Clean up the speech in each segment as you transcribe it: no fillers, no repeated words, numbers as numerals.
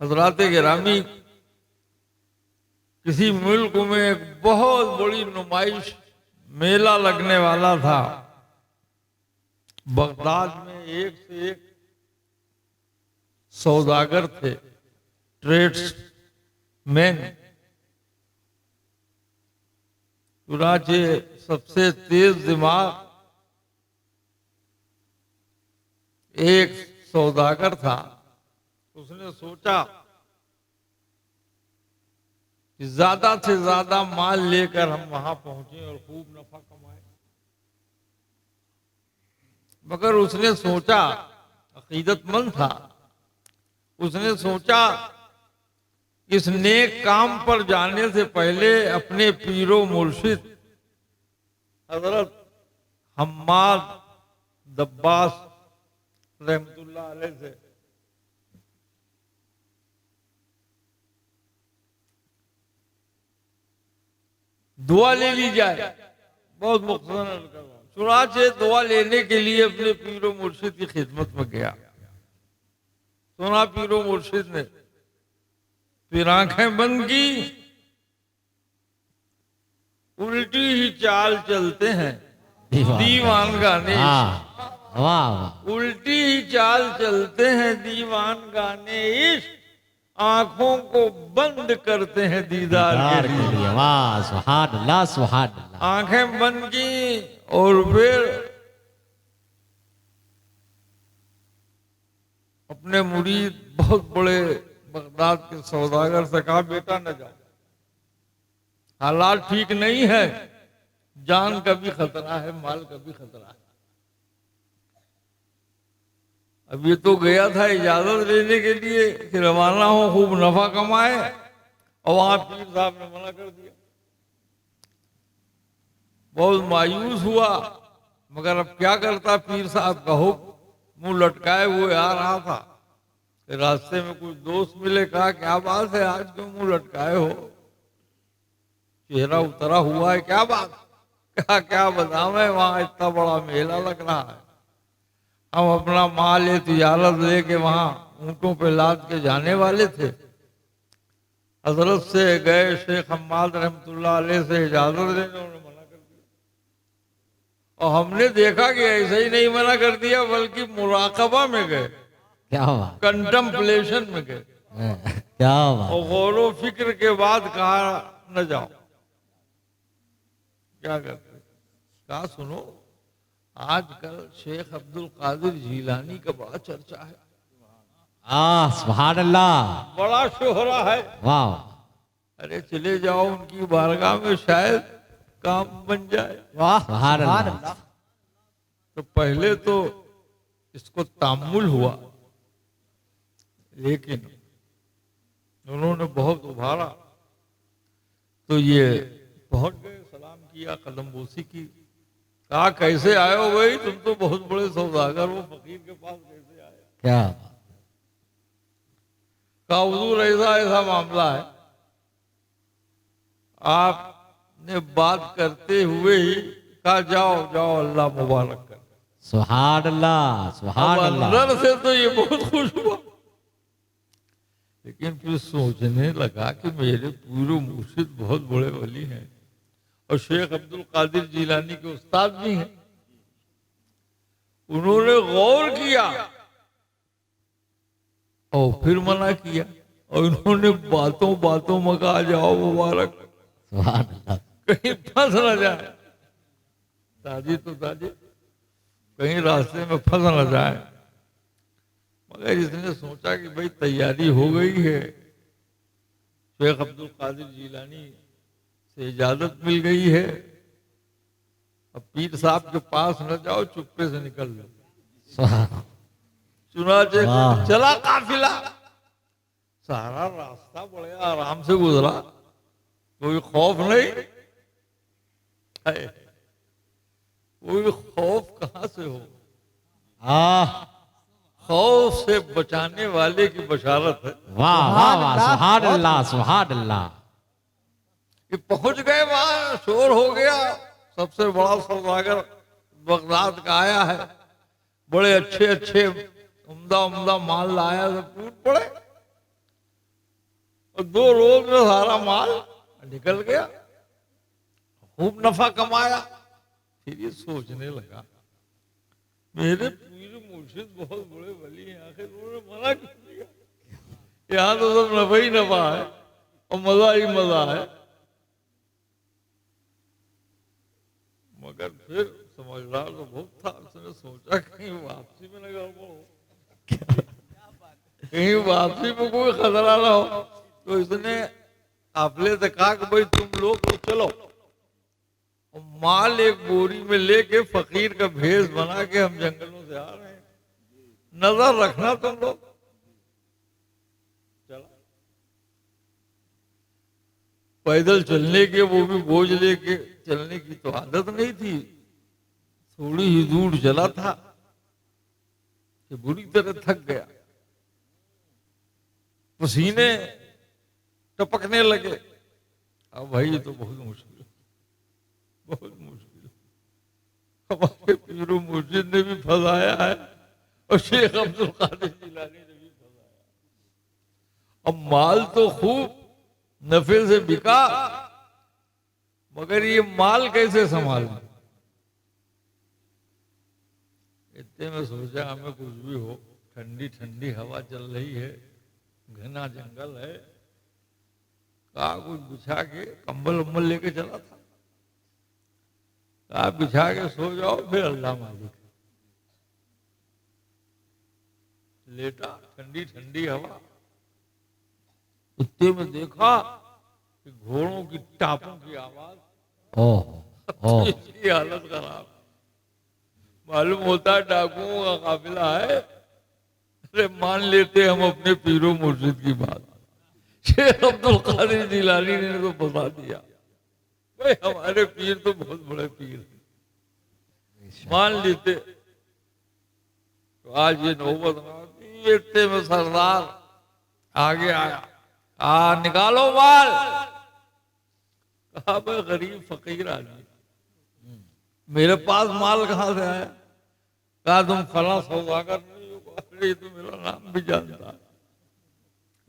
हजरात गिरामी, किसी मुल्क में एक बहुत बड़ी नुमाइश मेला लगने वाला था। बगदाद में एक से एक सौदागर थे, ट्रेड्स मैन। चुनाचे सबसे तेज दिमाग एक सौदागर था। उसने सोचा कि ज्यादा से ज्यादा माल लेकर हम वहां पहुंचे और खूब नफा कमाए। मगर उसने सोचा, अकीदतमंद था, उसने सोचा इस नेक काम पर जाने से पहले अपने पीरो मुर्शिद हजरत हम्माद दब्बास रहमतुल्लाह अलैह से दुआ ले ली जाए। बहुत मुख्तसर चुनाचे दुआ लेने के लिए अपने पीरो मुर्शिद की खिदमत में गया। सुना पीरो मुर्शिद ने, फिर आंखें बंद की। उल्टी ही चाल चलते हैं दीवान गाने, उल्टी ही चाल चलते हैं दीवान गाने इश्क, आंखों को बंद करते हैं दीदार के लिए। वाह सुभान अल्लाह, सुभान अल्लाह। आंखें बंद की और फिर अपने मुरीद बहुत बड़े बगदाद के सौदागर से कहा, बेटा न जाओ, हालात ठीक नहीं है, जान का भी खतरा है, माल का भी खतरा है। अब ये तो गया था इजाजत लेने के लिए कि रवाना हो, खूब नफा कमाए, और वहां पीर साहब ने मना कर दिया। बहुत मायूस हुआ, मगर अब क्या करता, पीर साहब का हुक्म मुंह लटकाए हुए आ रहा था। रास्ते में कुछ दोस्त मिले, कहा क्या बात है, आज क्यों मुंह लटकाए हो, चेहरा उतरा हुआ है, क्या बात। क्या क्या बताऊं, वहां इतना बड़ा मेला लग रहा है, हम अपना माल ये तिजारत लेके वहां ऊंटों पे लाद के जाने वाले थे। हजरत से गए शेख हम्माद रहमतुल्लाह अलैह से इजाजत लेने, उन्होंने मना कर दिया। और हमने देखा कि ऐसे ही नहीं मना कर दिया, बल्कि मुराकबा में गए, क्या बात, कंटम्पलेशन में गए, क्या बात। और गौर फिक्र के बाद कहा न जाओ। क्या करते, कहा सुनो, आजकल शेख अब्दुल कादिर जीलानी का बड़ा चर्चा है, सुभान अल्लाह, बड़ा शोहरा है। वाह, अरे चले जाओ उनकी बारगाह में, शायद काम बन जाए। वाह सुभान अल्लाह। तो पहले तो इसको तामुल हुआ, लेकिन उन्होंने बहुत उभारा तो ये पहुंच गए, सलाम किया, कदमबोसी की। कहा कैसे आए हो भाई, तुम तो बहुत बड़े सौदागर हो, फकीर के पास कैसे आए। क्या कहा हुजूर ऐसा ऐसा मामला है, आपने बात करते हुए ही कहा जाओ जाओ, अल्लाह मुबारक कर। सुभान अल्लाह, सुभान अल्लाह। अंदर से तो ये बहुत खुश हुआ, लेकिन फिर सोचने लगा कि मेरे पूरे मुर्शिद बहुत बड़े वली हैं और शेख अब्दुल कादिर जीलानी के उस्ताद भी हैं। उन्होंने गौर किया और फिर मना किया, और उन्होंने बातों बातों में कहा जाओ मुबारक, सुभान अल्लाह। कहीं फंस न जाए, ताजी तो ताजी, कहीं रास्ते में फंस न जाए। मगर इसने सोचा कि भाई तैयारी हो गई है, शेख अब्दुल कादिर जीलानी से इजाजत मिल गई है, अब पीर साहब के पास न जाओ, चुप्पे से निकल लो। चुनाचे चला काफिला, सारा रास्ता बड़े आराम से गुजरा, कोई खौफ नहीं। कोई खौफ कहां से हो, खौफ से बचाने वाले की बशारत है। वाह वाह वाह, सुभान अल्लाह, सुभान अल्लाह। कि पहुंच गए वहां, शोर हो गया, सबसे बड़ा सौदागर बगदाद का आया है, बड़े अच्छे अच्छे उम्दा उम्दा माल लाया, सब टूट पड़े। और 2 रोज में सारा माल निकल गया, खूब नफा कमाया। फिर ये सोचने लगा, मेरे पीर मुर्शिद बहुत बड़े वली हैं, आखिर उन्होंने मना क्यों किया? यहाँ तो सब नफा ही नफा है और मजा ही मजा है। मगर फिर समझदार तो बहुत था, उसने सोचा कहीं वापसी में न गड़बड़ हो, कहीं वापसी में कोई खतरा ना हो। तो इसने काफिले से कहा कि भाई तुम लोग तो चलो, और माल एक बोरी में लेके फकीर का भेष बना के हम जंगलों से आ रहे हैं, नजर रखना तुम लोग। चला पैदल चलने के, वो भी बोझ लेके चलने की तो आदत नहीं थी, थोड़ी ही दूर चला था कि बुरी तरह थक गया, पसीने टपकने लगे। अब भाई ये तो बहुत मुश्किल, बहुत मुश्किल। हमारे पीर मुर्शिद ने भी फंसाया है और शेख अब्दुल कादिर जिलानी ने भी फंसाया। अब माल तो खूब नफे से बिका, मगर ये माल कैसे संभालना? इतने में सोचा हमें कुछ भी हो, ठंडी ठंडी हवा चल रही है, घना जंगल है, कहा कुछ बिछा के कंबल उम्बल लेके चला था, कहा बिछा के सो जाओ, फिर अल्लाह मालिक। लेटा, ठंडी ठंडी हवा, इतने में देखा कि घोड़ों की टापों की आवाज, इसकी हालत खराब। मालूम होता है डाकुओं का काफिला है। अरे मान लेते हम अपने पीरो मुर्शिद की बात, शेख अब्दुल कादिर जिलानी ने तो बता दिया, भाई हमारे पीर तो बहुत बड़े पीर हैं, मान लेते। तो आज ये नौबत इतने में सरदार आगे आया, निकालो माल। कहा मैं गरीब फकीर आदमी, मेरे पास माल कहां से आया? कहा तुम फला सौदागर नहीं हो? अरे तो मेरा नाम भी जानता है।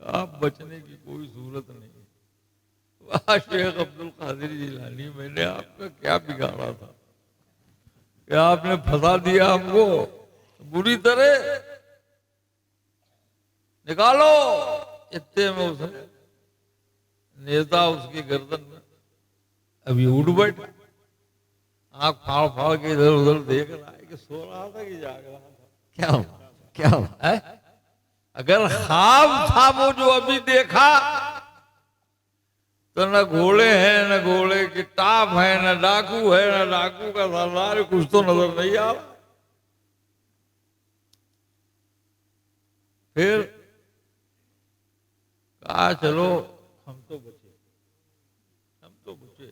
आप बचने की कोई सूरत नहीं। वाह शेख अब्दुल कादिर जिलानी, मैंने आपका क्या बिगाड़ा था कि आपने फंसा दिया हमको बुरी तरह। निकालो। इतने में उसने नेता उसकी गर्दन में अभी उठ बैठा, आंख फाड़ फाड़ के इधर उधर देख रहा है कि सो रहा था कि जाग रहा था। क्या है? अगर ख्वाब था वो जो अभी देखा, तो न घोड़े हैं, न घोड़े की टाप है, न डाकू है, न डाकू का सरदार, कुछ तो नजर नहीं आ रहा। फिर कहा चलो हम तो बचे, हम तो बचे।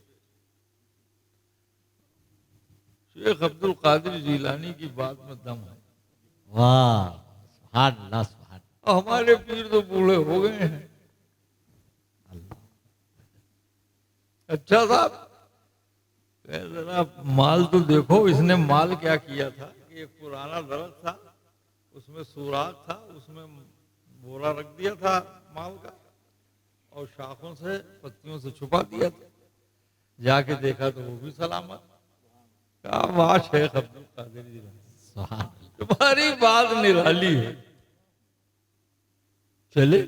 शेख अब्दुल कादिर जिलानी की बात में दम है। वाह, सुभान अल्लाह, सुभान। हमारे पीर तो बूढ़े हो गए हैं। अच्छा साहब, जरा माल तो देखो। इसने माल क्या किया था कि एक पुराना दरख्त था, उसमें सुराख था, उसमें बोरा रख दिया था माल का, और शाखों से पत्तियों से छुपा दिया था। जाके देखा तो वो भी सलामत। क्या वाह शेख अब्दुल कादिर जिलानी, तुम्हारी बात निराली है। चले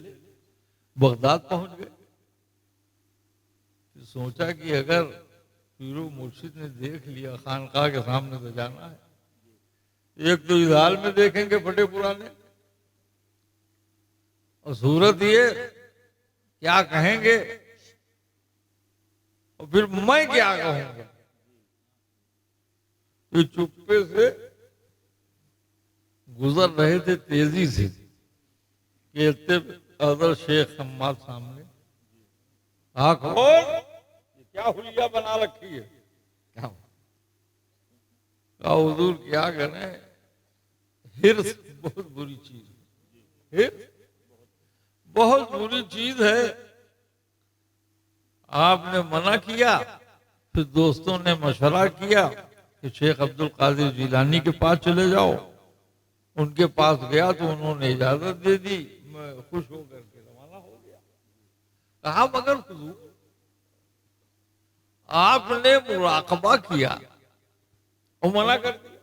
बगदाद पहुंच गए। सोचा कि अगर पीरो मुर्शिद ने देख लिया, खानकाह के सामने तो जाना है, एक तो इस हाल में देखेंगे फटे पुराने, और सूरत ये क्या कहेंगे, और फिर मैं क्या कहूंगा। तो चुप्पे से गुजर रहे थे तेजी से, कहते अदर शेख हम्माद सामने, खोल, ये क्या हुलिया बना रखी है? क्या हुजूर क्या करें, हिर्स बहुत बुरी चीज है, हिर्स बहुत बुरी चीज है। आपने मना किया, फिर दोस्तों ने मशवरा किया कि शेख अब्दुल कादिर जिलानी के पास चले जाओ। उनके पास गया तो उन्होंने इजाजत दे दी, मैं खुश होकर के रवाना हो गया। कहा मगर हुजूर आपने मुराकबा किया और मना कर दिया,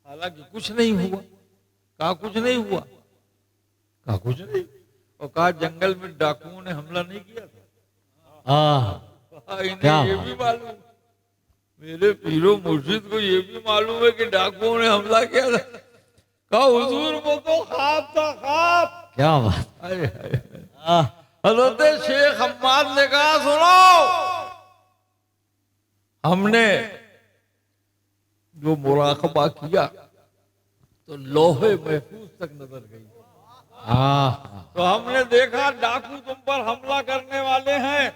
हालांकि कुछ नहीं हुआ। कहा कुछ नहीं हुआ, कहा कुछ नहीं, और कहा जंगल में डाकुओं ने हमला नहीं किया था। कहा क्या इन्हें ये भी मालूम, मेरे पीरो मुर्शिद को ये भी मालूम है कि डाकुओं ने हमला किया था। कहा हुजूर वो तो ख्वाब था, ख्वाब। क्या बात। हाय हाय। हजरत शेख हम्माद ने कहा सुनो, हमने जो मुराकबा किया तो लोहे महफूज तक नजर गई। तो हमने देखा डाकू तुम पर हमला करने वाले हैं,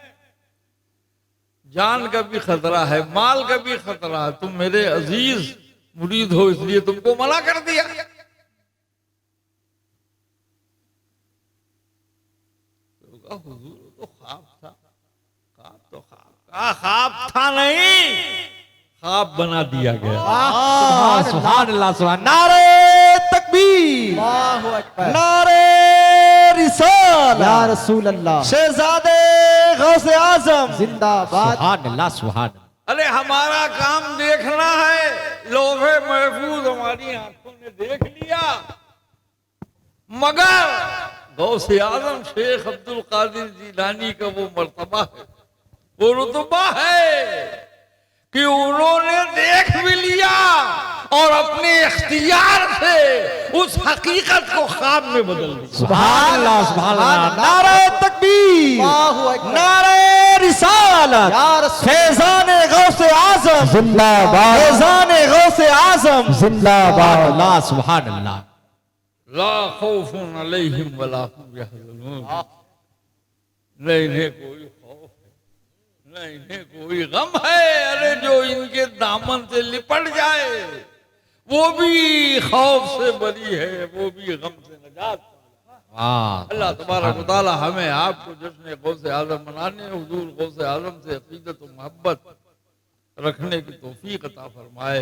जान का भी खतरा है, माल का भी खतरा है, तुम मेरे अजीज मुरीद हो इसलिए तुमको मना कर दिया। तो हुजूर तो ख्वाब था, ख्वाब तो ख्वाब था नहीं, ख्वाब बना दिया गया। सुभान अल्लाह, सुभान। नारे तकबीर, अल्लाहु अकबर, नारे रिसालत, या रसूल अल्लाह, शहजादे गौसे आजम जिंदाबाद। सुभान अल्लाह, सुभान। अरे हमारा काम देखना है, लोहे महफूज हमारी आंखों ने देख लिया, मगर गौसे आजम शेख अब्दुल कादिर जिलानी का वो मर्तबा है, वो रुतबा है कि उन्होंने देख भी लिया और अपने इख्तियार से उस हकीकत को ख्वाब में बदल दिया। सुभान अल्लाह, सुभान अल्लाह। नारे तकबीर, अल्लाहु अकबर, नारे रिसालत, या रसूल फैजाने गौसे आजम जिंदाबाद, फैजाने गौसे आजम जिंदाबाद। अल्लाह, सुभान अल्लाह। ला खौफुन अलैहिम वला हुम यहज़नून, न इन्हें कोई खौफ है, न इन्हें कोई गम है। अरे जो इनके दामन से लिपट जाए वो भी खौफ से बरी है, वो भी गम से नजात। अल्लाह तबारक व तआला हमें आपको जश्न गौसे आजम मनाने, हुजूर गौसे आजम से अकीदत और मोहब्बत रखने की तौफीक अता फरमाए।